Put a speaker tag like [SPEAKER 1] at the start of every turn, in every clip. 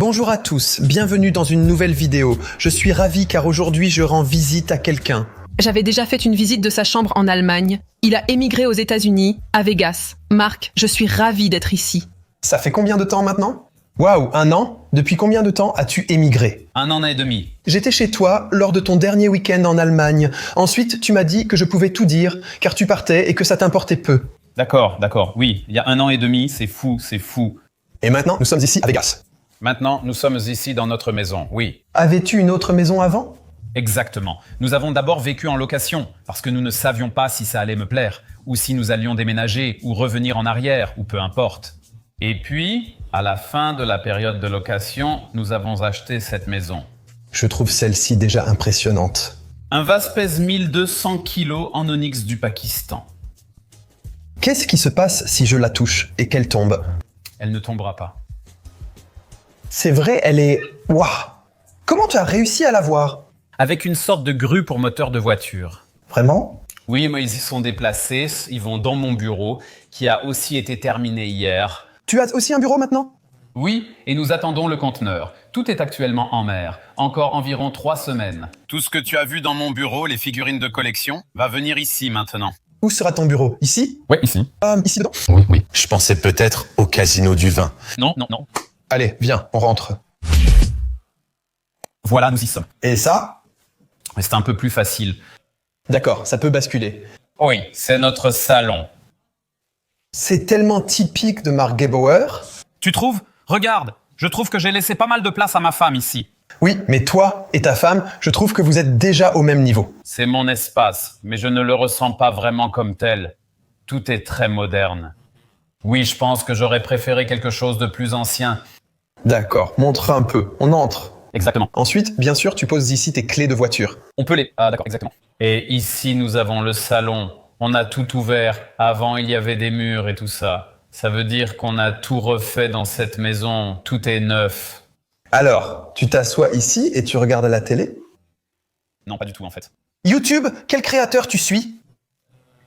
[SPEAKER 1] Bonjour à tous, bienvenue dans une nouvelle vidéo. Je suis ravi car aujourd'hui je rends visite à quelqu'un.
[SPEAKER 2] J'avais déjà fait une visite de sa chambre en Allemagne. Il a émigré aux États-Unis, à Vegas. Marc, je suis ravie d'être ici.
[SPEAKER 1] Ça fait combien de temps maintenant? Waouh, 1 an? Depuis combien de temps as-tu émigré?
[SPEAKER 3] 1 an et demi.
[SPEAKER 1] J'étais chez toi lors de ton dernier week-end en Allemagne. Ensuite, tu m'as dit que je pouvais tout dire, car tu partais et que ça t'importait peu.
[SPEAKER 3] D'accord. Oui, il y a 1 an et demi, c'est fou.
[SPEAKER 1] Et maintenant, nous sommes ici à Vegas.
[SPEAKER 3] Maintenant, nous sommes ici dans notre maison, oui.
[SPEAKER 1] Avais-tu une autre maison avant?
[SPEAKER 3] Exactement. Nous avons d'abord vécu en location, parce que nous ne savions pas si ça allait me plaire, ou si nous allions déménager, ou revenir en arrière, ou peu importe. Et puis, à la fin de la période de location, nous avons acheté cette maison.
[SPEAKER 1] Je trouve celle-ci déjà impressionnante.
[SPEAKER 3] Un vase pèse 1200 kilos en onyx du Pakistan.
[SPEAKER 1] Qu'est-ce qui se passe si je la touche et qu'elle tombe?
[SPEAKER 3] Elle ne tombera pas.
[SPEAKER 1] C'est vrai, elle est... Waouh! Comment tu as réussi à la voir?
[SPEAKER 3] Avec une sorte de grue pour moteur de voiture.
[SPEAKER 1] Vraiment?
[SPEAKER 3] Oui, mais ils y sont déplacés, ils vont dans mon bureau, qui a aussi été terminé hier.
[SPEAKER 1] Tu as aussi un bureau maintenant?
[SPEAKER 3] Oui, et nous attendons le conteneur. Tout est actuellement en mer. Encore environ 3 semaines. Tout ce que tu as vu dans mon bureau, les figurines de collection, va venir ici maintenant.
[SPEAKER 1] Où sera ton bureau? Ici?
[SPEAKER 3] Oui, ici.
[SPEAKER 1] Ici dedans?
[SPEAKER 3] Oui.
[SPEAKER 4] Je pensais peut-être au casino du vin.
[SPEAKER 3] Non.
[SPEAKER 1] Allez, viens, on rentre.
[SPEAKER 3] Voilà, nous y sommes.
[SPEAKER 1] Et ça?
[SPEAKER 3] Mais c'est un peu plus facile.
[SPEAKER 1] D'accord, ça peut basculer.
[SPEAKER 3] Oui, c'est notre salon.
[SPEAKER 1] C'est tellement typique de Marc Gebauer.
[SPEAKER 3] Tu trouves? Regarde, je trouve que j'ai laissé pas mal de place à ma femme ici.
[SPEAKER 1] Oui, mais toi et ta femme, je trouve que vous êtes déjà au même niveau.
[SPEAKER 3] C'est mon espace, mais je ne le ressens pas vraiment comme tel. Tout est très moderne. Oui, je pense que j'aurais préféré quelque chose de plus ancien.
[SPEAKER 1] D'accord, montre un peu, on entre.
[SPEAKER 3] Exactement.
[SPEAKER 1] Ensuite, bien sûr, tu poses ici tes clés de voiture.
[SPEAKER 3] On peut les... Ah d'accord, exactement. Et ici, nous avons le salon. On a tout ouvert. Avant, il y avait des murs et tout ça. Ça veut dire qu'on a tout refait dans cette maison. Tout est neuf.
[SPEAKER 1] Alors, tu t'assois ici et tu regardes la télé?
[SPEAKER 3] Non, pas du tout en fait.
[SPEAKER 1] YouTube, quel créateur tu suis?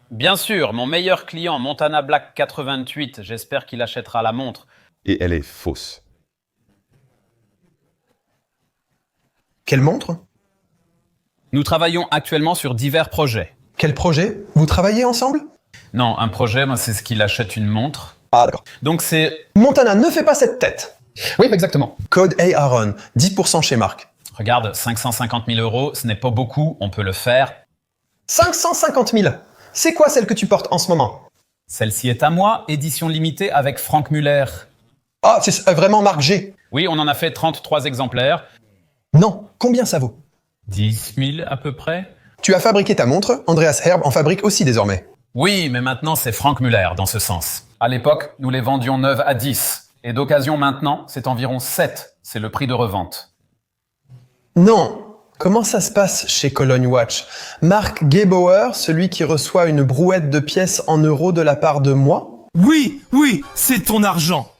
[SPEAKER 3] Bien sûr, mon meilleur client, Montana Black 88. J'espère qu'il achètera la montre.
[SPEAKER 4] Et elle est fausse.
[SPEAKER 1] Quelle montre?
[SPEAKER 3] Nous travaillons actuellement sur divers projets.
[SPEAKER 1] Quel projet? Vous travaillez ensemble?
[SPEAKER 3] Non, un projet, c'est ce qu'il achète une montre.
[SPEAKER 1] Ah, d'accord.
[SPEAKER 3] Donc c'est...
[SPEAKER 1] Montana, ne fais pas cette tête.
[SPEAKER 3] Oui, exactement.
[SPEAKER 1] Code Aaron, 10% chez Marc.
[SPEAKER 3] Regarde, 550 000 €, ce n'est pas beaucoup, on peut le faire.
[SPEAKER 1] 550 000. C'est quoi celle que tu portes en ce moment?
[SPEAKER 3] Celle-ci est à moi, édition limitée avec Frank Muller.
[SPEAKER 1] Ah, c'est vraiment Marc G.
[SPEAKER 3] Oui, on en a fait 33 exemplaires.
[SPEAKER 1] Non, combien ça vaut?
[SPEAKER 3] 10 000 à peu près.
[SPEAKER 1] Tu as fabriqué ta montre, Andreas Herb en fabrique aussi désormais.
[SPEAKER 3] Oui, mais maintenant c'est Frank Muller dans ce sens. À l'époque, nous les vendions neuves à 10. Et d'occasion maintenant, c'est environ 7. C'est le prix de revente.
[SPEAKER 1] Non. Comment ça se passe chez Cologne Watch? Marc Gebauer, celui qui reçoit une brouette de pièces en euros de la part de moi?
[SPEAKER 5] Oui, c'est ton argent.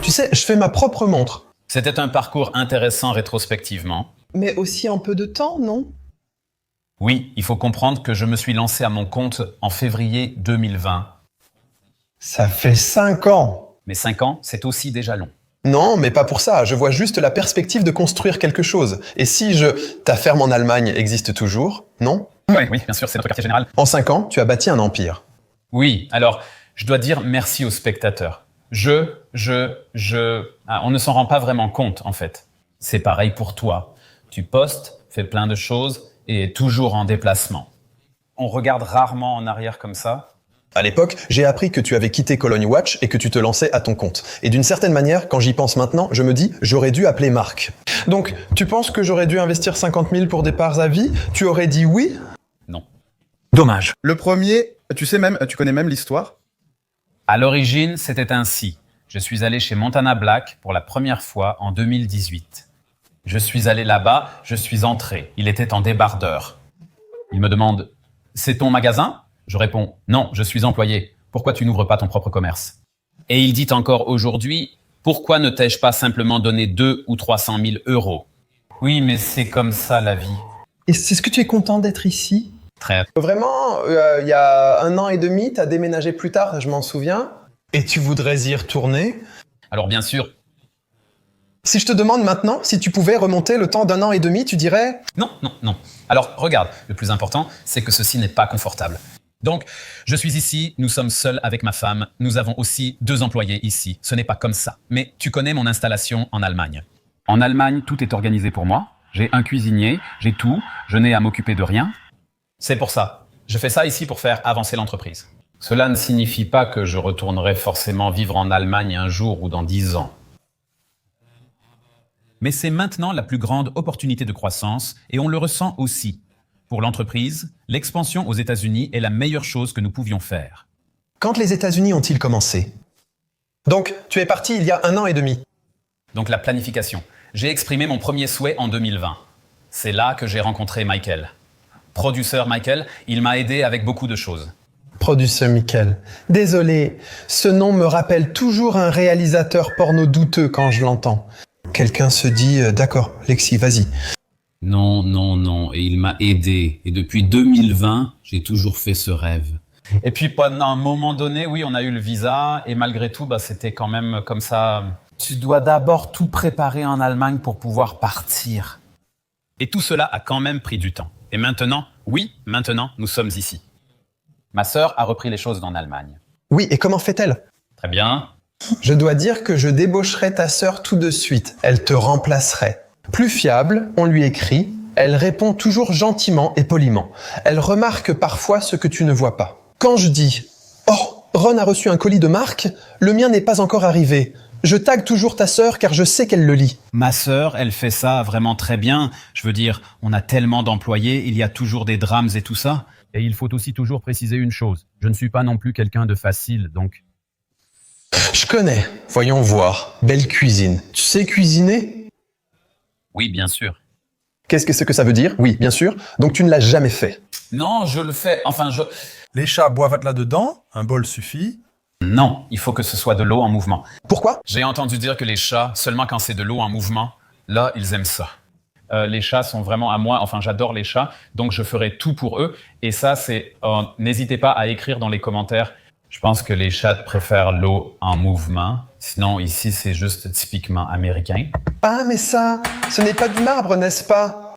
[SPEAKER 1] Tu sais, je fais ma propre montre.
[SPEAKER 3] C'était un parcours intéressant rétrospectivement.
[SPEAKER 1] Mais aussi en peu de temps, non?
[SPEAKER 3] Oui, il faut comprendre que je me suis lancé à mon compte en février 2020.
[SPEAKER 1] Ça fait 5 ans.
[SPEAKER 3] Mais 5 ans, c'est aussi déjà long.
[SPEAKER 1] Non, mais pas pour ça. Je vois juste la perspective de construire quelque chose. Et si ta ferme en Allemagne existe toujours, non?
[SPEAKER 3] Oui, bien sûr, c'est notre quartier général.
[SPEAKER 1] En 5 ans, tu as bâti un empire.
[SPEAKER 3] Oui, alors, je dois dire merci aux spectateurs. On ne s'en rend pas vraiment compte, en fait. C'est pareil pour toi. Tu postes, fais plein de choses et es toujours en déplacement. On regarde rarement en arrière comme ça.
[SPEAKER 1] À l'époque, j'ai appris que tu avais quitté Cologne Watch et que tu te lançais à ton compte. Et d'une certaine manière, quand j'y pense maintenant, je me dis, j'aurais dû appeler Marc. Donc, tu penses que j'aurais dû investir 50 000 pour des parts à vie? Tu aurais dit oui?
[SPEAKER 3] Non.
[SPEAKER 6] Dommage. Le premier, tu connais même l'histoire?
[SPEAKER 3] À l'origine, c'était ainsi. Je suis allé chez Montana Black pour la première fois en 2018. Je suis allé là-bas, je suis entré. Il était en débardeur. Il me demande « C'est ton magasin ?» Je réponds « Non, je suis employé. Pourquoi tu n'ouvres pas ton propre commerce ?» Et il dit encore aujourd'hui « Pourquoi ne t'ai-je pas simplement donné 200 ou 300 000 €? Oui, mais c'est comme ça la vie.
[SPEAKER 1] Et est-ce que tu es content d'être ici?
[SPEAKER 3] Très.
[SPEAKER 1] Vraiment, il y a 1 an et demi, tu as déménagé plus tard, je m'en souviens. Et tu voudrais y retourner?
[SPEAKER 3] Alors bien sûr,
[SPEAKER 1] Si je te demande maintenant si tu pouvais remonter le temps d'1 an et demi, tu dirais...
[SPEAKER 3] non, non, non. Alors regarde, le plus important, c'est que ceci n'est pas confortable. Donc, je suis ici, nous sommes seuls avec ma femme, nous avons aussi 2 employés ici. Ce n'est pas comme ça. Mais tu connais mon installation en Allemagne. En Allemagne, tout est organisé pour moi. J'ai un cuisinier, j'ai tout, je n'ai à m'occuper de rien. C'est pour ça. Je fais ça ici pour faire avancer l'entreprise. Cela ne signifie pas que je retournerai forcément vivre en Allemagne un jour ou dans 10 ans. Mais c'est maintenant la plus grande opportunité de croissance et on le ressent aussi. Pour l'entreprise, l'expansion aux États-Unis est la meilleure chose que nous pouvions faire.
[SPEAKER 1] Quand les États-Unis ont-ils commencé? Donc, tu es parti il y a 1 an et demi.
[SPEAKER 3] Donc la planification. J'ai exprimé mon premier souhait en 2020. C'est là que j'ai rencontré Michael. Producteur Michael, il m'a aidé avec beaucoup de choses.
[SPEAKER 1] Producer Michael. Désolé, ce nom me rappelle toujours un réalisateur porno douteux quand je l'entends. Quelqu'un se dit « D'accord, Lexi, vas-y ».
[SPEAKER 3] Non, non, non, et il m'a aidé. Et depuis 2020, j'ai toujours fait ce rêve. Et puis pendant un moment donné, oui, on a eu le visa, et malgré tout, c'était quand même comme ça. Tu dois d'abord tout préparer en Allemagne pour pouvoir partir. Et tout cela a quand même pris du temps. Et maintenant, oui, maintenant, nous sommes ici. Ma sœur a repris les choses en Allemagne.
[SPEAKER 1] Oui, et comment fait-elle?
[SPEAKER 3] Très bien.
[SPEAKER 1] Je dois dire que je débaucherai ta sœur tout de suite. Elle te remplacerait. Plus fiable, on lui écrit. Elle répond toujours gentiment et poliment. Elle remarque parfois ce que tu ne vois pas. Quand je dis « Oh, Ron a reçu un colis de Marc, le mien n'est pas encore arrivé. Je tague toujours ta sœur car je sais qu'elle le lit. »
[SPEAKER 3] Ma sœur, elle fait ça vraiment très bien. Je veux dire, on a tellement d'employés, il y a toujours des drames et tout ça. Et il faut aussi toujours préciser une chose. Je ne suis pas non plus quelqu'un de facile, donc...
[SPEAKER 1] Je connais. Voyons voir. Belle cuisine. Tu sais cuisiner?
[SPEAKER 3] Oui, bien sûr.
[SPEAKER 1] Qu'est-ce que c'est que ça veut dire? Oui, bien sûr. Donc tu ne l'as jamais fait.
[SPEAKER 3] Non, je le fais. Enfin,
[SPEAKER 5] Les chats boivent là-dedans, un bol suffit.
[SPEAKER 3] Non, il faut que ce soit de l'eau en mouvement.
[SPEAKER 1] Pourquoi?
[SPEAKER 3] J'ai entendu dire que les chats, seulement quand c'est de l'eau en mouvement, là, ils aiment ça. Les chats sont vraiment à moi. Enfin, j'adore les chats, donc je ferai tout pour eux. Et ça, c'est... n'hésitez pas à écrire dans les commentaires. Je pense que les chats préfèrent l'eau en mouvement. Sinon, ici, c'est juste typiquement américain.
[SPEAKER 1] Ah, mais ça, ce n'est pas du marbre, n'est-ce pas?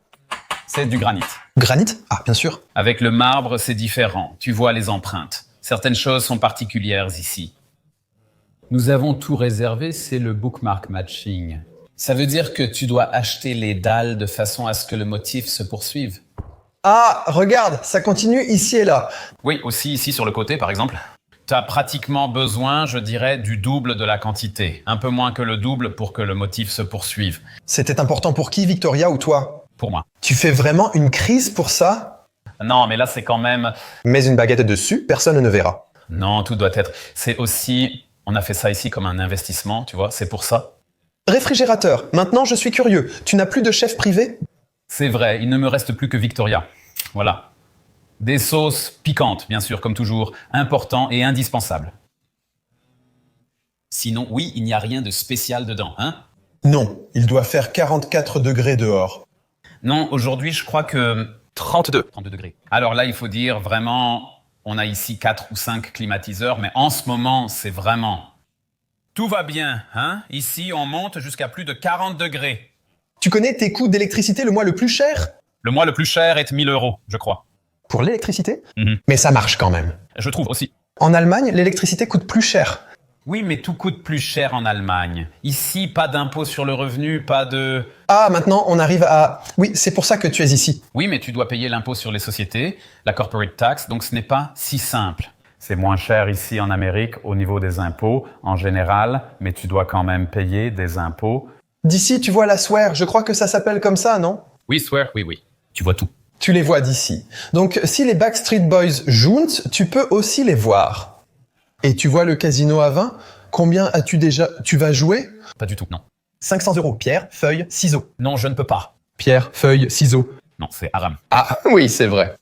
[SPEAKER 3] C'est du granit.
[SPEAKER 1] Granit? Ah, bien sûr.
[SPEAKER 3] Avec le marbre, c'est différent. Tu vois les empreintes. Certaines choses sont particulières ici. Nous avons tout réservé, c'est le bookmark matching. Ça veut dire que tu dois acheter les dalles de façon à ce que le motif se poursuive.
[SPEAKER 1] Ah, regarde, ça continue ici et là.
[SPEAKER 3] Oui, aussi ici sur le côté, par exemple. Tu as pratiquement besoin, je dirais, du double de la quantité. Un peu moins que le double pour que le motif se poursuive.
[SPEAKER 1] C'était important pour qui, Victoria ou toi?
[SPEAKER 3] Pour moi.
[SPEAKER 1] Tu fais vraiment une crise pour ça?
[SPEAKER 3] Non, mais là, c'est quand même...
[SPEAKER 1] Mets une baguette dessus, personne ne verra.
[SPEAKER 3] Non, tout doit être... C'est aussi... On a fait ça ici comme un investissement, tu vois, c'est pour ça.
[SPEAKER 1] Réfrigérateur, maintenant je suis curieux. Tu n'as plus de chef privé?
[SPEAKER 3] C'est vrai, il ne me reste plus que Victoria. Voilà. Des sauces piquantes, bien sûr, comme toujours, important et indispensable. Sinon, oui, il n'y a rien de spécial dedans, hein?
[SPEAKER 1] Non, il doit faire 44 degrés dehors.
[SPEAKER 3] Non, aujourd'hui, je crois que... 32 degrés. Alors là, il faut dire vraiment, on a ici 4 ou 5 climatiseurs, mais en ce moment, c'est vraiment... Tout va bien, hein? Ici, on monte jusqu'à plus de 40 degrés.
[SPEAKER 1] Tu connais tes coûts d'électricité le mois le plus cher?
[SPEAKER 3] Le mois le plus cher est 1000 €, je crois.
[SPEAKER 1] Pour l'électricité?
[SPEAKER 3] Mhm.
[SPEAKER 1] Mais ça marche quand même.
[SPEAKER 3] Je trouve aussi.
[SPEAKER 1] En Allemagne, l'électricité coûte plus cher.
[SPEAKER 3] Oui, mais tout coûte plus cher en Allemagne. Ici, pas d'impôt sur le revenu, pas de...
[SPEAKER 1] Ah, maintenant on arrive à... Oui, c'est pour ça que tu es ici.
[SPEAKER 3] Oui, mais tu dois payer l'impôt sur les sociétés, la corporate tax, donc ce n'est pas si simple. C'est moins cher ici en Amérique au niveau des impôts en général, mais tu dois quand même payer des impôts.
[SPEAKER 1] D'ici, tu vois la Swear, je crois que ça s'appelle comme ça, non?
[SPEAKER 3] Oui, swear, oui, oui. Tu vois tout.
[SPEAKER 1] Tu les vois d'ici. Donc, si les Backstreet Boys juntent, tu peux aussi les voir. Et tu vois le casino à 20? Combien as-tu déjà... Tu vas jouer?
[SPEAKER 3] Pas du tout, non.
[SPEAKER 1] 500 €. Pierre, feuille, ciseaux.
[SPEAKER 3] Non, je ne peux pas.
[SPEAKER 1] Pierre, feuille, ciseaux.
[SPEAKER 3] Non, c'est haram.
[SPEAKER 1] Ah, oui, c'est vrai.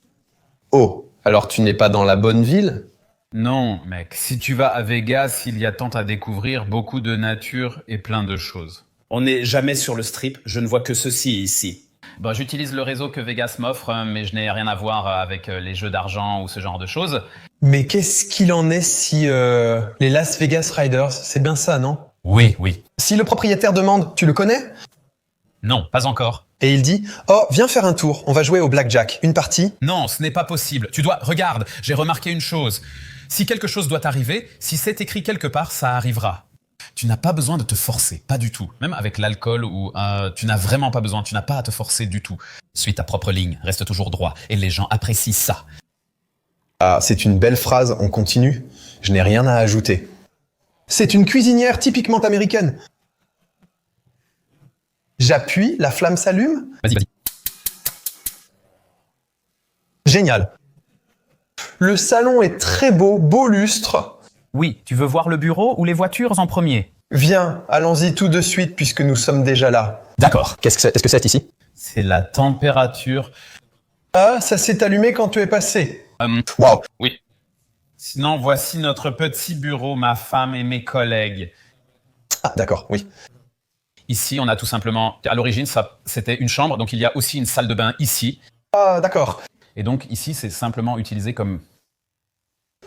[SPEAKER 1] Oh, alors tu n'es pas dans la bonne ville?
[SPEAKER 3] Non, mec, si tu vas à Vegas, il y a tant à découvrir, beaucoup de nature et plein de choses.
[SPEAKER 7] On n'est jamais sur le strip, je ne vois que ceci ici.
[SPEAKER 3] Bon, j'utilise le réseau que Vegas m'offre, mais je n'ai rien à voir avec les jeux d'argent ou ce genre de choses.
[SPEAKER 1] Mais qu'est-ce qu'il en est si les Las Vegas Riders, c'est bien ça, non?
[SPEAKER 3] Oui, oui.
[SPEAKER 1] Si le propriétaire demande, tu le connais?
[SPEAKER 3] Non, pas encore.
[SPEAKER 1] Et il dit, oh, viens faire un tour, on va jouer au blackjack. Une partie?
[SPEAKER 3] Non, ce n'est pas possible. Regarde, j'ai remarqué une chose. Si quelque chose doit arriver, si c'est écrit quelque part, ça arrivera. Tu n'as pas besoin de te forcer, pas du tout. Même avec l'alcool tu n'as vraiment pas besoin, tu n'as pas à te forcer du tout. Suis ta propre ligne, reste toujours droit, et les gens apprécient ça.
[SPEAKER 1] Ah, c'est une belle phrase, on continue. Je n'ai rien à ajouter. C'est une cuisinière typiquement américaine. J'appuie, la flamme s'allume.
[SPEAKER 3] Vas-y.
[SPEAKER 1] Génial. Le salon est très beau, beau lustre.
[SPEAKER 3] Oui, tu veux voir le bureau ou les voitures en premier?
[SPEAKER 1] Viens, allons-y tout de suite puisque nous sommes déjà là.
[SPEAKER 3] D'accord.
[SPEAKER 4] Est-ce que c'est ici?
[SPEAKER 3] C'est la température.
[SPEAKER 1] Ah, ça s'est allumé quand tu es passé.
[SPEAKER 4] Wow.
[SPEAKER 3] Oui. Sinon, voici notre petit bureau, ma femme et mes collègues.
[SPEAKER 1] Ah, d'accord, oui.
[SPEAKER 3] Ici, on a tout simplement... À l'origine, c'était une chambre, donc il y a aussi une salle de bain ici.
[SPEAKER 1] Ah, d'accord.
[SPEAKER 3] Et donc, ici, c'est simplement utilisé comme...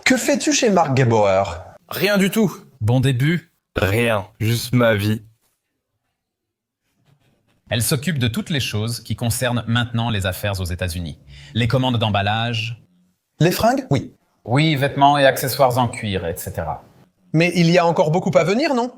[SPEAKER 1] Que fais-tu chez Mark Gebauer?
[SPEAKER 7] Rien du tout.
[SPEAKER 3] Bon début.
[SPEAKER 7] Rien. Juste ma vie.
[SPEAKER 3] Elle s'occupe de toutes les choses qui concernent maintenant les affaires aux États-Unis. Les commandes d'emballage.
[SPEAKER 1] Les fringues? Oui.
[SPEAKER 3] Oui, vêtements et accessoires en cuir, etc.
[SPEAKER 1] Mais il y a encore beaucoup à venir, non?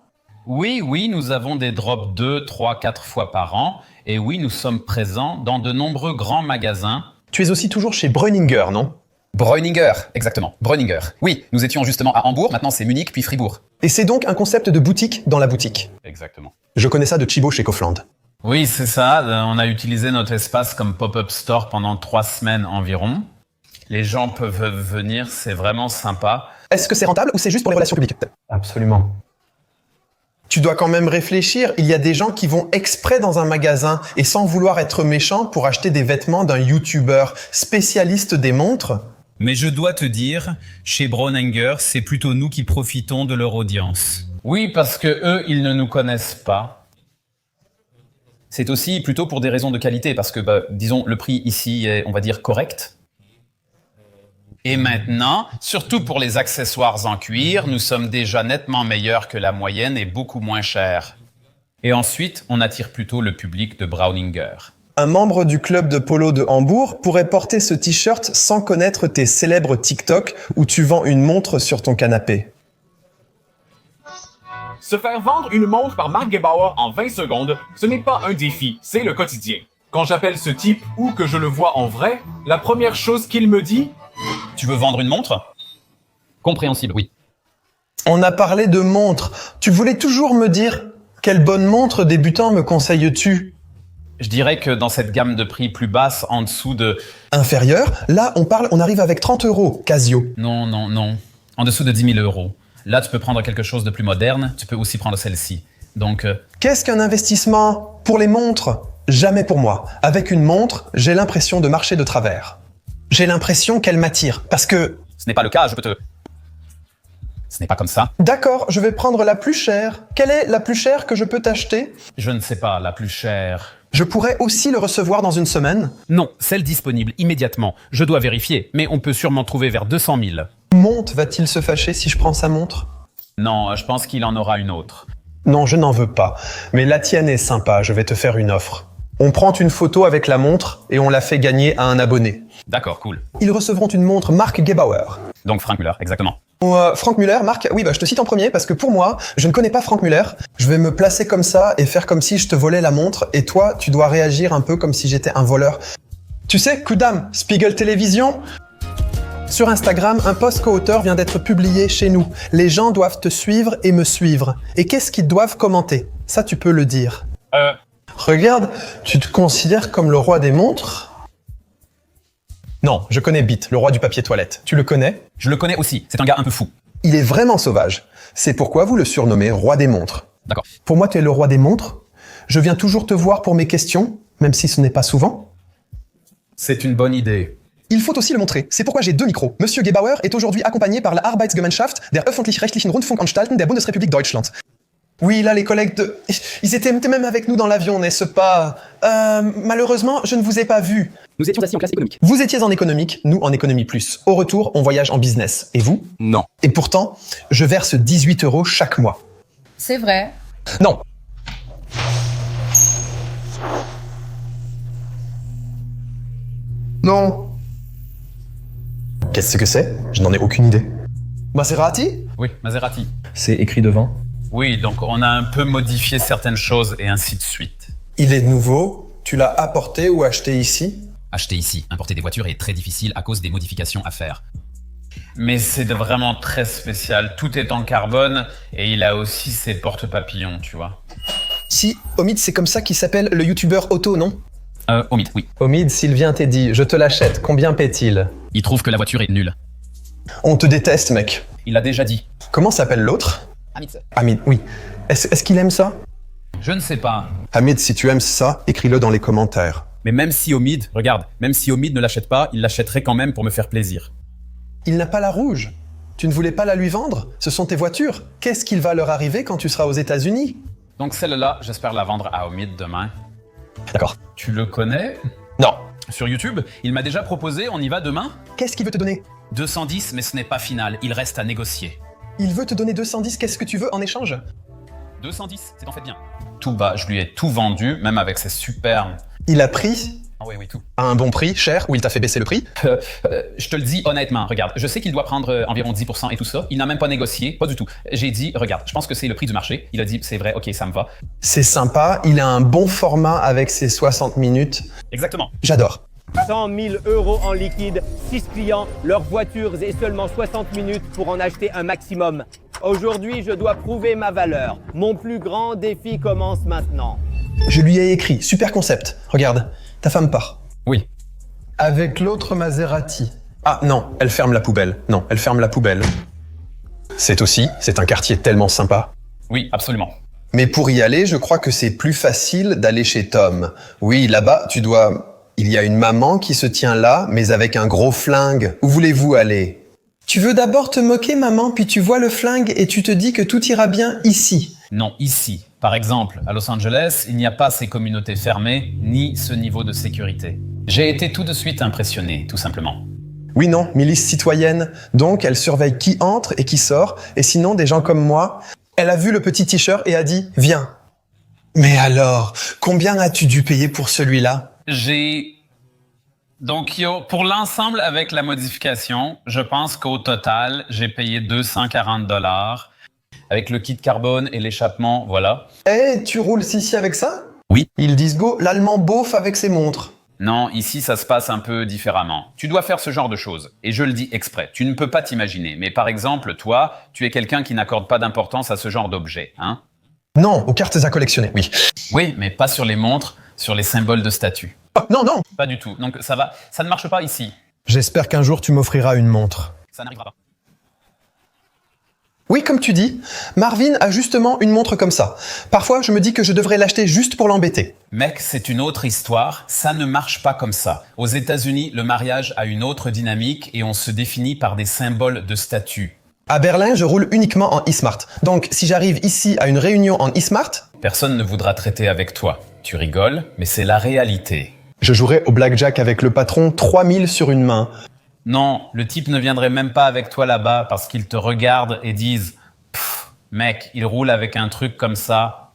[SPEAKER 3] Oui, nous avons des drops 2, 3, 4 fois par an. Et oui, nous sommes présents dans de nombreux grands magasins.
[SPEAKER 1] Tu es aussi toujours chez Breuninger, non?
[SPEAKER 3] Breuninger, exactement. Breuninger. Oui, nous étions justement à Hambourg, maintenant c'est Munich, puis Fribourg.
[SPEAKER 1] Et c'est donc un concept de boutique dans la boutique.
[SPEAKER 3] Exactement.
[SPEAKER 1] Je connais ça de Chibo chez Kaufland.
[SPEAKER 3] Oui, c'est ça. On a utilisé notre espace comme pop-up store pendant 3 semaines environ. Les gens peuvent venir, c'est vraiment sympa.
[SPEAKER 1] Est-ce que c'est rentable ou c'est juste pour les relations publiques? Absolument. Tu dois quand même réfléchir, il y a des gens qui vont exprès dans un magasin et sans vouloir être méchants pour acheter des vêtements d'un YouTuber spécialiste des montres.
[SPEAKER 8] Mais je dois te dire, chez Breuninger, c'est plutôt nous qui profitons de leur audience.
[SPEAKER 3] Oui, parce que eux, ils ne nous connaissent pas. C'est aussi plutôt pour des raisons de qualité, parce que, disons, le prix ici est, on va dire, correct. Et maintenant, surtout pour les accessoires en cuir, nous sommes déjà nettement meilleurs que la moyenne et beaucoup moins chers. Et ensuite, on attire plutôt le public de Breuninger.
[SPEAKER 1] Un membre du club de polo de Hambourg pourrait porter ce t-shirt sans connaître tes célèbres TikTok où tu vends une montre sur ton canapé.
[SPEAKER 9] Se faire vendre une montre par Mark Gebauer en 20 secondes, ce n'est pas un défi, c'est le quotidien. Quand j'appelle ce type ou que je le vois en vrai, la première chose qu'il me dit...
[SPEAKER 3] Tu veux vendre une montre? Compréhensible, oui.
[SPEAKER 1] On a parlé de montre. Tu voulais toujours me dire quelle bonne montre débutant me conseilles-tu?
[SPEAKER 3] Je dirais que dans cette gamme de prix plus basse, en dessous de...
[SPEAKER 1] Inférieur? Là, on arrive avec 30 €, Casio.
[SPEAKER 3] Non. En dessous de 10 000 €. Là, tu peux prendre quelque chose de plus moderne. Tu peux aussi prendre celle-ci. Donc...
[SPEAKER 1] Qu'est-ce qu'un investissement pour les montres? Jamais pour moi. Avec une montre, j'ai l'impression de marcher de travers. J'ai l'impression qu'elle m'attire, parce que...
[SPEAKER 3] Ce n'est pas le cas, je peux te... Ce n'est pas comme ça.
[SPEAKER 1] D'accord, je vais prendre la plus chère. Quelle est la plus chère que je peux t'acheter?
[SPEAKER 3] Je ne sais pas, la plus chère...
[SPEAKER 1] Je pourrais aussi le recevoir dans une semaine?
[SPEAKER 8] Non, celle disponible immédiatement. Je dois vérifier, mais on peut sûrement trouver vers 200 000.
[SPEAKER 1] Monte va-t-il se fâcher si je prends sa montre?
[SPEAKER 3] Non, je pense qu'il en aura une autre.
[SPEAKER 1] Non, je n'en veux pas. Mais la tienne est sympa, je vais te faire une offre. On prend une photo avec la montre et on la fait gagner à un abonné.
[SPEAKER 3] D'accord, cool.
[SPEAKER 1] Ils recevront une montre Mark Gebauer.
[SPEAKER 3] Donc Frank Muller, exactement.
[SPEAKER 1] Frank Muller, Marc, oui, je te cite en premier parce que pour moi, je ne connais pas Frank Muller. Je vais me placer comme ça et faire comme si je te volais la montre et toi, tu dois réagir un peu comme si j'étais un voleur. Tu sais, Kudam, Spiegel Télévision. Sur Instagram, un post co-auteur vient d'être publié chez nous. Les gens doivent te suivre et me suivre. Et qu'est-ce qu'ils doivent commenter? Ça, tu peux le dire. Regarde, tu te considères comme le roi des montres? Non, je connais Beat, le roi du papier toilette. Tu le connais?
[SPEAKER 3] Je le connais aussi, c'est un gars un peu fou.
[SPEAKER 1] Il est vraiment sauvage. C'est pourquoi vous le surnommez roi des montres.
[SPEAKER 3] D'accord.
[SPEAKER 1] Pour moi, tu es le roi des montres. Je viens toujours te voir pour mes questions, même si ce n'est pas souvent.
[SPEAKER 3] C'est une bonne idée.
[SPEAKER 1] Il faut aussi le montrer. C'est pourquoi j'ai 2 micros. Monsieur Gebauer est aujourd'hui accompagné par la Arbeitsgemeinschaft der öffentlich-rechtlichen Rundfunkanstalten der Bundesrepublik Deutschland. Oui, là, les collègues de... Ils étaient même avec nous dans l'avion, n'est-ce pas? Malheureusement, je ne vous ai pas vu.
[SPEAKER 10] Nous étions assis en classe économique.
[SPEAKER 1] Vous étiez en économique, nous en économie plus. Au retour, on voyage en business. Et vous?
[SPEAKER 7] Non.
[SPEAKER 1] Et pourtant, je verse 18 € chaque mois.
[SPEAKER 11] C'est vrai.
[SPEAKER 1] Non. Non. Qu'est-ce que c'est? Je n'en ai aucune idée. Maserati?
[SPEAKER 3] Oui, Maserati.
[SPEAKER 1] C'est écrit devant.
[SPEAKER 3] Oui, donc on a un peu modifié certaines choses et ainsi de suite.
[SPEAKER 1] Il est nouveau. Tu l'as apporté ou acheté ici?
[SPEAKER 10] Acheter ici, importer des voitures est très difficile à cause des modifications à faire.
[SPEAKER 3] Mais c'est vraiment très spécial. Tout est en carbone et il a aussi ses porte-papillons, tu vois.
[SPEAKER 1] Si, Omid, c'est comme ça qu'il s'appelle le youtubeur auto, non?
[SPEAKER 10] Omid, oui.
[SPEAKER 1] Omid, Sylvien t'est dit, je te l'achète. Combien paie-t-il?
[SPEAKER 10] Il trouve que la voiture est nulle.
[SPEAKER 1] On te déteste, mec.
[SPEAKER 10] Il l'a déjà dit.
[SPEAKER 1] Comment s'appelle l'autre?
[SPEAKER 10] Hamid.
[SPEAKER 1] Hamid, oui. Est-ce qu'il aime ça?
[SPEAKER 3] Je ne sais pas.
[SPEAKER 4] Hamid, si tu aimes ça, écris-le dans les commentaires.
[SPEAKER 7] Mais même si Omid, regarde, même si Omid ne l'achète pas, il l'achèterait quand même pour me faire plaisir.
[SPEAKER 1] Il n'a pas la rouge. Tu ne voulais pas la lui vendre? Ce sont tes voitures. Qu'est-ce qu'il va leur arriver quand tu seras aux États-Unis?
[SPEAKER 3] Donc celle-là, j'espère la vendre à Omid demain.
[SPEAKER 1] D'accord.
[SPEAKER 3] Tu le connais?
[SPEAKER 1] Non.
[SPEAKER 3] Sur YouTube, il m'a déjà proposé, on y va demain?
[SPEAKER 1] Qu'est-ce qu'il veut te donner?
[SPEAKER 3] 210, mais ce n'est pas final, il reste à négocier.
[SPEAKER 1] Il veut te donner 210, qu'est-ce que tu veux en échange?
[SPEAKER 3] 210, c'est en fait bien. Tout bas, je lui ai tout vendu, même avec ses superbes.
[SPEAKER 1] Il a pris
[SPEAKER 3] Ah oui, tout.
[SPEAKER 1] à un bon prix, cher, ou il t'a fait baisser le prix?
[SPEAKER 3] Je te le dis honnêtement, regarde, je sais qu'il doit prendre environ 10% et tout ça, il n'a même pas négocié, pas du tout. J'ai dit, regarde, je pense que c'est le prix du marché. Il a dit, c'est vrai, ok, ça me va.
[SPEAKER 1] C'est sympa, il a un bon format avec ses 60 minutes.
[SPEAKER 3] Exactement.
[SPEAKER 1] J'adore.
[SPEAKER 12] 100 000 € en liquide, 6 clients, leurs voitures et seulement 60 minutes pour en acheter un maximum. Aujourd'hui, je dois prouver ma valeur. Mon plus grand défi commence maintenant.
[SPEAKER 1] Je lui ai écrit, super concept. Regarde, ta femme part.
[SPEAKER 3] Oui.
[SPEAKER 1] Avec l'autre Maserati. Ah non, elle ferme la poubelle. Non, elle ferme la poubelle. C'est un quartier tellement sympa.
[SPEAKER 3] Oui, absolument.
[SPEAKER 1] Mais pour y aller, je crois que c'est plus facile d'aller chez Tom. Oui, là-bas, il y a une maman qui se tient là, mais avec un gros flingue. Où voulez-vous aller? Tu veux d'abord te moquer, maman, puis tu vois le flingue et tu te dis que tout ira bien ici.
[SPEAKER 3] Non, ici. Par exemple, à Los Angeles, il n'y a pas ces communautés fermées, ni ce niveau de sécurité. J'ai été tout de suite impressionné, tout simplement.
[SPEAKER 1] Oui, non, milice citoyenne. Donc, elle surveille qui entre et qui sort. Et sinon, des gens comme moi, elle a vu le petit t-shirt et a dit « Viens ». Mais alors, combien as-tu dû payer pour celui-là?
[SPEAKER 3] Donc, pour l'ensemble avec la modification, je pense qu'au total, j'ai payé 240 $. Avec le kit carbone et l'échappement, voilà.
[SPEAKER 1] Eh, tu roules ici avec ça?
[SPEAKER 10] Oui.
[SPEAKER 1] Ils disent go, l'allemand beauf avec ses montres.
[SPEAKER 3] Non, ici, ça se passe un peu différemment. Tu dois faire ce genre de choses. Et je le dis exprès. Tu ne peux pas t'imaginer. Mais par exemple, toi, tu es quelqu'un qui n'accorde pas d'importance à ce genre d'objet, hein?
[SPEAKER 1] Non, aux cartes à collectionner, oui.
[SPEAKER 3] Oui, mais pas sur les montres, sur les symboles de statut.
[SPEAKER 1] Oh, non, non.
[SPEAKER 3] Pas du tout. Donc ça ne marche pas ici.
[SPEAKER 1] J'espère qu'un jour tu m'offriras une montre.
[SPEAKER 3] Ça n'arrivera pas.
[SPEAKER 1] Oui, comme tu dis, Marvin a justement une montre comme ça. Parfois, je me dis que je devrais l'acheter juste pour l'embêter.
[SPEAKER 3] Mec, c'est une autre histoire. Ça ne marche pas comme ça. Aux États-Unis, le mariage a une autre dynamique et on se définit par des symboles de statut.
[SPEAKER 1] À Berlin, je roule uniquement en e-smart. Donc, si j'arrive ici à une réunion en e-smart...
[SPEAKER 3] Personne ne voudra traiter avec toi. Tu rigoles, mais c'est la réalité.
[SPEAKER 1] Je jouerai au blackjack avec le patron 3000 sur une main.
[SPEAKER 3] Non, le type ne viendrait même pas avec toi là-bas parce qu'il te regarde et disent « Mec, il roule avec un truc comme ça,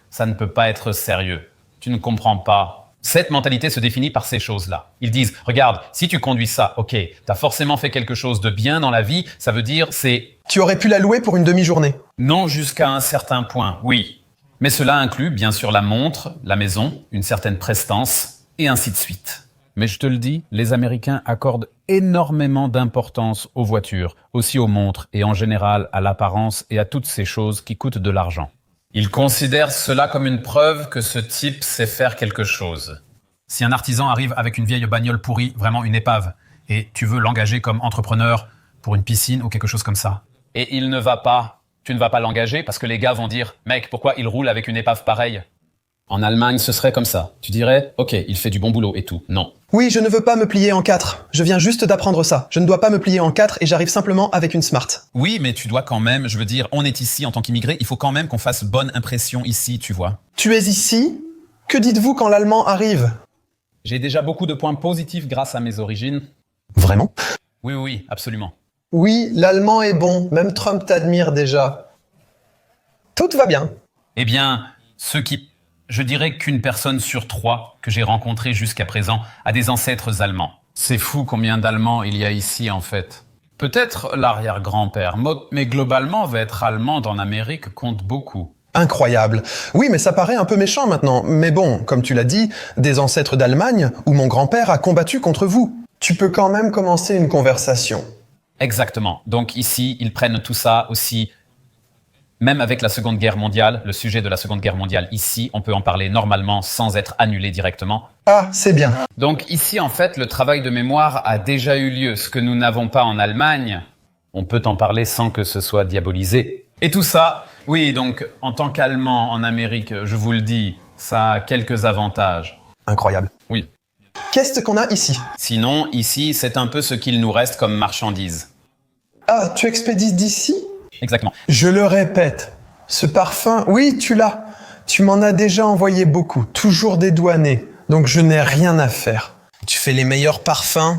[SPEAKER 3] ça ne peut pas être sérieux. Tu ne comprends pas. » Cette mentalité se définit par ces choses-là. Ils disent « Regarde, si tu conduis ça, ok, t'as forcément fait quelque chose de bien dans la vie, ça veut dire c'est... »
[SPEAKER 1] Tu aurais pu la louer pour une demi-journée.
[SPEAKER 3] Non, jusqu'à un certain point, oui. Mais cela inclut bien sûr la montre, la maison, une certaine prestance, et ainsi de suite. Mais je te le dis, les Américains accordent énormément d'importance aux voitures, aussi aux montres et en général à l'apparence et à toutes ces choses qui coûtent de l'argent. Ils considèrent cela comme une preuve que ce type sait faire quelque chose.
[SPEAKER 10] Si un artisan arrive avec une vieille bagnole pourrie, vraiment une épave, et tu veux l'engager comme entrepreneur pour une piscine ou quelque chose comme ça.
[SPEAKER 3] Et tu ne vas pas l'engager parce que les gars vont dire « Mec, pourquoi il roule avec une épave pareille ?» En Allemagne, ce serait comme ça. Tu dirais, ok, il fait du bon boulot et tout. Non.
[SPEAKER 1] Oui, je ne veux pas me plier en 4. Je viens juste d'apprendre ça. Je ne dois pas me plier en 4 et j'arrive simplement avec une Smart.
[SPEAKER 8] Oui, mais tu dois quand même, je veux dire, on est ici en tant qu'immigré, il faut quand même qu'on fasse bonne impression ici, tu vois.
[SPEAKER 1] Tu es ici? Que dites-vous quand l'allemand arrive?
[SPEAKER 3] J'ai déjà beaucoup de points positifs grâce à mes origines.
[SPEAKER 1] Vraiment?
[SPEAKER 3] Oui, oui, absolument.
[SPEAKER 1] Oui, l'allemand est bon. Même Trump t'admire déjà. Tout va bien.
[SPEAKER 3] Eh bien, je dirais qu'une personne sur 3 que j'ai rencontrée jusqu'à présent a des ancêtres allemands. C'est fou combien d'Allemands il y a ici, en fait. Peut-être l'arrière-grand-père, mais globalement, être allemand en Amérique compte beaucoup.
[SPEAKER 1] Incroyable. Oui, mais ça paraît un peu méchant maintenant. Mais bon, comme tu l'as dit, des ancêtres d'Allemagne où mon grand-père a combattu contre vous. Tu peux quand même commencer une conversation.
[SPEAKER 3] Exactement. Donc ici, ils prennent tout ça aussi, même avec la Seconde Guerre mondiale, le sujet de la Seconde Guerre mondiale, ici, on peut en parler normalement sans être annulé directement.
[SPEAKER 1] Ah, c'est bien.
[SPEAKER 3] Donc ici, en fait, le travail de mémoire a déjà eu lieu. Ce que nous n'avons pas en Allemagne, on peut en parler sans que ce soit diabolisé. Et tout ça, oui, donc en tant qu'Allemand en Amérique, je vous le dis, ça a quelques avantages.
[SPEAKER 1] Incroyable.
[SPEAKER 3] Oui.
[SPEAKER 1] Qu'est-ce qu'on a ici?
[SPEAKER 3] Sinon, ici, c'est un peu ce qu'il nous reste comme marchandises.
[SPEAKER 1] Ah, tu expédies d'ici?
[SPEAKER 3] Exactement.
[SPEAKER 1] Je le répète, ce parfum, oui, tu l'as. Tu m'en as déjà envoyé beaucoup, toujours dédouané. Donc je n'ai rien à faire. Tu fais les meilleurs parfums.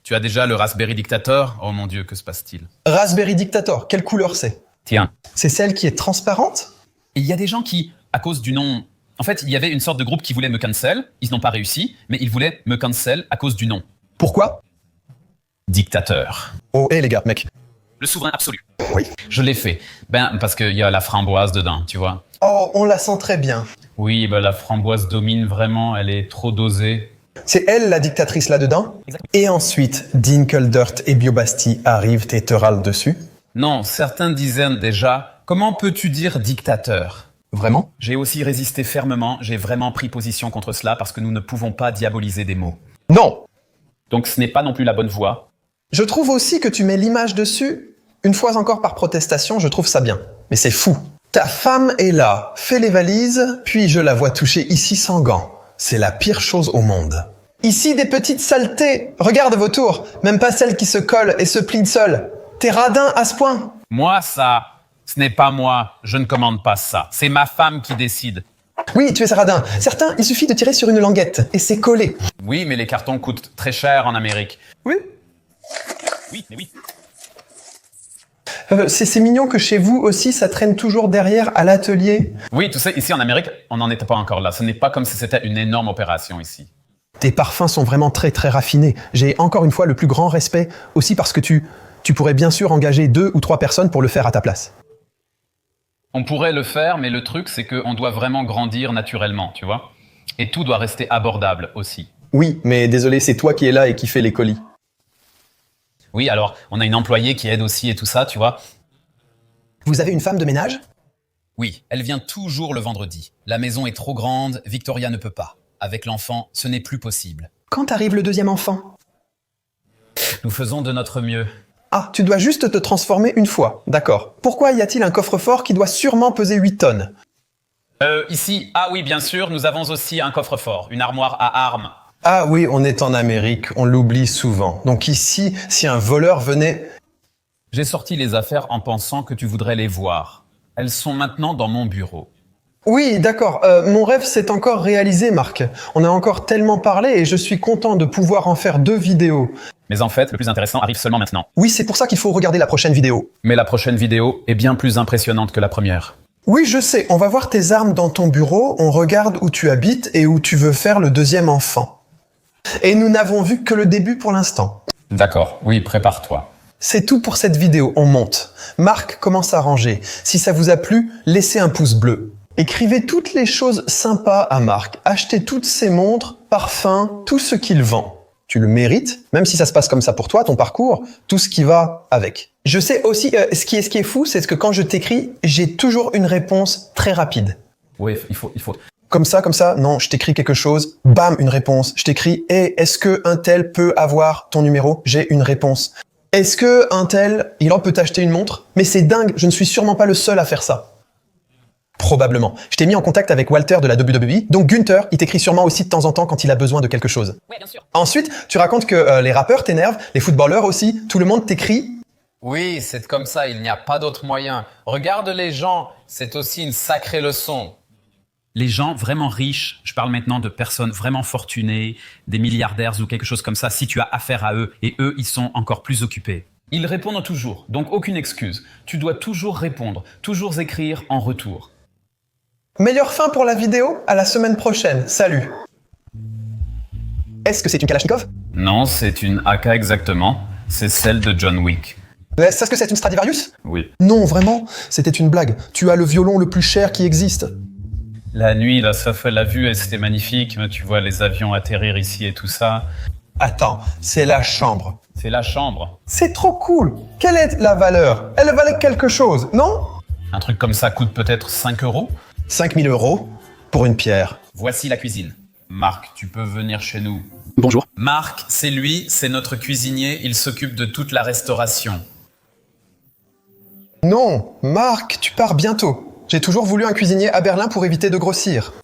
[SPEAKER 3] Tu as déjà le Raspberry Dictator? Oh mon Dieu, que se passe-t-il?
[SPEAKER 1] Raspberry Dictator, quelle couleur c'est?
[SPEAKER 3] Tiens.
[SPEAKER 1] C'est celle qui est transparente?
[SPEAKER 3] Il y a des gens qui, à cause du nom... En fait, il y avait une sorte de groupe qui voulait me cancel. Ils n'ont pas réussi, mais ils voulaient me cancel à cause du nom.
[SPEAKER 1] Pourquoi?
[SPEAKER 3] Dictateur.
[SPEAKER 1] Oh, hé les gars, mec.
[SPEAKER 3] Le souverain absolu.
[SPEAKER 1] Oui.
[SPEAKER 3] Je l'ai fait. Ben, parce qu'il y a la framboise dedans, tu vois.
[SPEAKER 1] Oh, on la sent très bien.
[SPEAKER 3] Oui, ben la framboise domine vraiment, elle est trop dosée.
[SPEAKER 1] C'est elle la dictatrice là-dedans?
[SPEAKER 3] Exactement.
[SPEAKER 1] Et ensuite, Dinkeldurt et Biobasti arrivent et te râlent dessus?
[SPEAKER 3] Non, certains disaient déjà, comment peux-tu dire dictateur?
[SPEAKER 1] Vraiment?
[SPEAKER 3] J'ai aussi résisté fermement, j'ai vraiment pris position contre cela parce que nous ne pouvons pas diaboliser des mots.
[SPEAKER 1] Non!
[SPEAKER 3] Donc ce n'est pas non plus la bonne voie.
[SPEAKER 1] Je trouve aussi que tu mets l'image dessus, une fois encore par protestation, je trouve ça bien. Mais c'est fou. Ta femme est là, fait les valises, puis je la vois toucher ici sans gants. C'est la pire chose au monde. Ici, des petites saletés. Regarde vos tours, même pas celles qui se collent et se plient seules. T'es radin à ce point?
[SPEAKER 3] Moi, ça, ce n'est pas moi. Je ne commande pas ça. C'est ma femme qui décide.
[SPEAKER 1] Oui, tu es radin. Certains, il suffit de tirer sur une languette et c'est collé.
[SPEAKER 3] Oui, mais les cartons coûtent très cher en Amérique.
[SPEAKER 1] Oui.
[SPEAKER 3] Oui, mais oui.
[SPEAKER 1] C'est mignon que chez vous aussi, ça traîne toujours derrière à l'atelier.
[SPEAKER 3] Oui, tu sais, ici en Amérique, on n'en était pas encore là. Ce n'est pas comme si c'était une énorme opération ici.
[SPEAKER 1] Tes parfums sont vraiment très très raffinés. J'ai encore une fois le plus grand respect, aussi parce que tu pourrais bien sûr engager 2 ou 3 personnes pour le faire à ta place.
[SPEAKER 3] On pourrait le faire, mais le truc, c'est qu'on doit vraiment grandir naturellement, tu vois. Et tout doit rester abordable aussi.
[SPEAKER 1] Oui, mais désolé, c'est toi qui es là et qui fais les colis.
[SPEAKER 3] Oui, alors, on a une employée qui aide aussi et tout ça, tu vois.
[SPEAKER 1] Vous avez une femme de ménage?
[SPEAKER 8] Oui, elle vient toujours le vendredi. La maison est trop grande, Victoria ne peut pas. Avec l'enfant, ce n'est plus possible.
[SPEAKER 1] Quand arrive le deuxième enfant?
[SPEAKER 3] Nous faisons de notre mieux.
[SPEAKER 1] Ah, tu dois juste te transformer une fois, d'accord. Pourquoi y a-t-il un coffre-fort qui doit sûrement peser 8 tonnes?
[SPEAKER 3] Ici, ah oui, bien sûr, nous avons aussi un coffre-fort, une armoire à armes.
[SPEAKER 1] Ah oui, on est en Amérique, on l'oublie souvent. Donc ici, si un voleur venait...
[SPEAKER 3] J'ai sorti les affaires en pensant que tu voudrais les voir. Elles sont maintenant dans mon bureau.
[SPEAKER 1] Oui, d'accord. Mon rêve s'est encore réalisé, Marc. On a encore tellement parlé et je suis content de pouvoir en faire 2 vidéos.
[SPEAKER 3] Mais en fait, le plus intéressant arrive seulement maintenant.
[SPEAKER 1] Oui, c'est pour ça qu'il faut regarder la prochaine vidéo.
[SPEAKER 3] Mais la prochaine vidéo est bien plus impressionnante que la première.
[SPEAKER 1] Oui, je sais. On va voir tes armes dans ton bureau, on regarde où tu habites et où tu veux faire le deuxième enfant. Et nous n'avons vu que le début pour l'instant.
[SPEAKER 3] D'accord, oui, prépare-toi.
[SPEAKER 1] C'est tout pour cette vidéo, on monte. Marc commence à ranger. Si ça vous a plu, laissez un pouce bleu. Écrivez toutes les choses sympas à Marc. Achetez toutes ses montres, parfums, tout ce qu'il vend. Tu le mérites, même si ça se passe comme ça pour toi, ton parcours, tout ce qui va avec. Je sais aussi, ce qui est fou, c'est que quand je t'écris, j'ai toujours une réponse très rapide.
[SPEAKER 3] Oui, il faut.
[SPEAKER 1] Comme ça, non, je t'écris quelque chose, bam, une réponse. Je t'écris, hey, est-ce que un tel peut avoir ton numéro? J'ai une réponse. Est-ce que un tel, il en peut t'acheter une montre? Mais c'est dingue, je ne suis sûrement pas le seul à faire ça. Probablement. Je t'ai mis en contact avec Walter de la WWE, donc Gunther, il t'écrit sûrement aussi de temps en temps quand il a besoin de quelque chose.
[SPEAKER 2] Ouais, bien sûr.
[SPEAKER 1] Ensuite, tu racontes que les rappeurs t'énervent, les footballeurs aussi, tout le monde t'écrit.
[SPEAKER 3] Oui, c'est comme ça, il n'y a pas d'autre moyen. Regarde les gens, c'est aussi une sacrée leçon.
[SPEAKER 10] Les gens vraiment riches, je parle maintenant de personnes vraiment fortunées, des milliardaires ou quelque chose comme ça, si tu as affaire à eux, et eux, ils sont encore plus occupés.
[SPEAKER 3] Ils répondent toujours, donc aucune excuse. Tu dois toujours répondre, toujours écrire en retour.
[SPEAKER 1] Meilleure fin pour la vidéo, à la semaine prochaine, salut. Est-ce que c'est une Kalachnikov?
[SPEAKER 3] Non, c'est une AK exactement. C'est celle de John Wick.
[SPEAKER 1] Est-ce que c'est une Stradivarius?
[SPEAKER 3] Oui.
[SPEAKER 1] Non, vraiment, c'était une blague. Tu as le violon le plus cher qui existe.
[SPEAKER 3] La nuit, là, ça fait la vue et c'était magnifique. Tu vois les avions atterrir ici et tout ça.
[SPEAKER 1] Attends, c'est la chambre.
[SPEAKER 3] C'est la chambre.
[SPEAKER 1] C'est trop cool. Quelle est la valeur? Elle valait quelque chose, non?
[SPEAKER 3] Un truc comme ça coûte peut-être 5 €.
[SPEAKER 1] 5 000 € pour une pierre.
[SPEAKER 3] Voici la cuisine. Marc, tu peux venir chez nous.
[SPEAKER 7] Bonjour.
[SPEAKER 3] Marc, c'est lui, c'est notre cuisinier. Il s'occupe de toute la restauration.
[SPEAKER 1] Non, Marc, tu pars bientôt. J'ai toujours voulu un cuisinier à Berlin pour éviter de grossir.